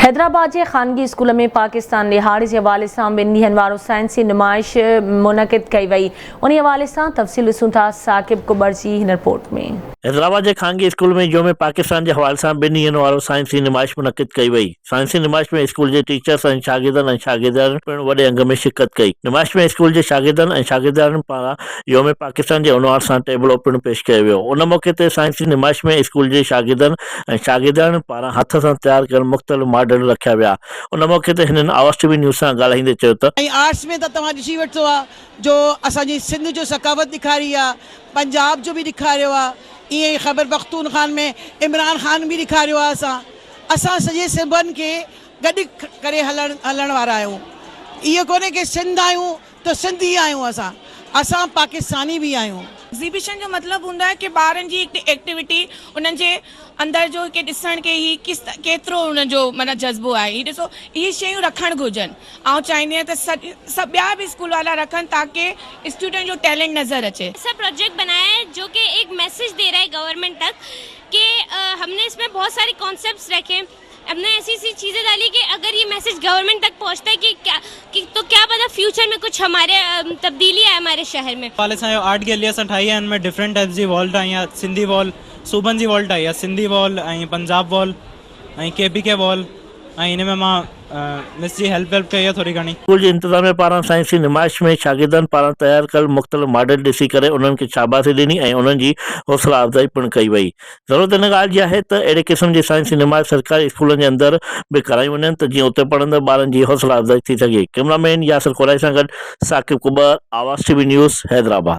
हैदराबाद के खानगी स्कूल में पाकिस्तान लिहाड़ के हवाले से ॿिनि ॾींहनि वारो साइंसी नुमाइश मुनक़िद कई वई। उन हवाले से तफ़सील ॾिसूं था साकिब कुबर जी हिन रिपोर्ट में। हैदराबाद के खानगी स्कूल में जो में पाकिस्तान के हवाले से ॿिनि ॾींहनि वारो साइंसी नुमाइश मुनक़िद कई वई। साइंसी नुमाइश में स्कूल के टीचर्स और शागिर्दनि पिणु वॾे अंग में शिरकत कई। नुमाइश में स्कूल के शागिर्दनि पारां योम पाकिस्तान के उनवान से टेबलो पिणु पेश कयो वियो। उन मौके ते साइंसी नुमाइश में स्कूल के शागिर्दनि पारां हथ से तैयार कयल मुख़्तलिफ़ मॉडल रखा विया। उन मौके ते हिननि आवाज़ टीवी न्यूज़ से ॻाल्हाईंदे चयो त आर्ट्स में तव्हां ॾिसी वठो जो असांजी सिंध जो सकावत ॾेखारी आहे, पंजाब जो भी ॾेखारियो आहे, ईअं ख़ैबर पख्तूनख्वा में इमरान खान भी ॾेखारियो आहे। असां सॼे सिंधनि खे गॾु करे हलण वारा आहियूं। इहो कोन्हे कि सिंध आहियूं त सिंधी आहियूं, असां पाकिस्तानी भी आहियूं। एग्ज़िबिशन जो मतलब होंदा है कि ॿारनि जी एक्टिविटी उन्हनि जे अंदर जो के ॾिसण के ही केतिरो उन्हनि जो माना जज़्बो आहे। ही ॾिसो इहे शयूं रखणु घुरिजनि। आउं चाहींदी आहियां त सभु ॿिया भी स्कूल वाला रखनि ताकि स्टूडेंट जो टैलेंट नज़र अचे। ऐसा प्रोजेक्ट बनाया है जो कि एक मैसेज दे रहा है गवर्नमेंट तक कि हमने इसमें बहुत सारे कॉन्सेप्ट्स रखे। हमने ऐसी चीज़ें डाली कि अगर ये मैसेज गवर्नमेंट तक पहुंचता है कि तो क्या पता फ्यूचर में कुछ हमारे तब्दीली है हमारे शहर में। वाले से आर्ट गैलरी असां ठाही आहे, इनमें डिफरेंट टाइप्स जी वॉल ठाही आहे। सिंधी वॉल, सूबन जी वॉल ठाही आहे, सिंधी वॉल ऐं पंजाब वॉल ऐं KPK वॉल। इनमें मां मिस जी हेल्प कई आहे थोड़ी घणी। स्कूल के इंतजामिया पारां साइंसी नुमाइश में शागिर्दनि पारां तैयार कयल मुख़्तलिफ़ मॉडल ॾिसी करे उन्हनि खे शाबाशी ॾिनी ऐं उन्हनि जी हौसला अफ़ज़ाई पिणु कई वई। ज़रूरत इन ॻाल्हि जी आहे त अहिड़े क़िस्म जी साइंसी नुमाइश सरकारी स्कूलनि जे अंदरि बि करायूं वञनि त जीअं उते पढ़ंदड़ ॿारनि जी हौसला अफ़ज़ाई थी सघे। कैमरामैन यासिर क़ुरैशी सां गॾु साकिब कुबर, आवाज़ TV न्यूज़, हैदराबाद।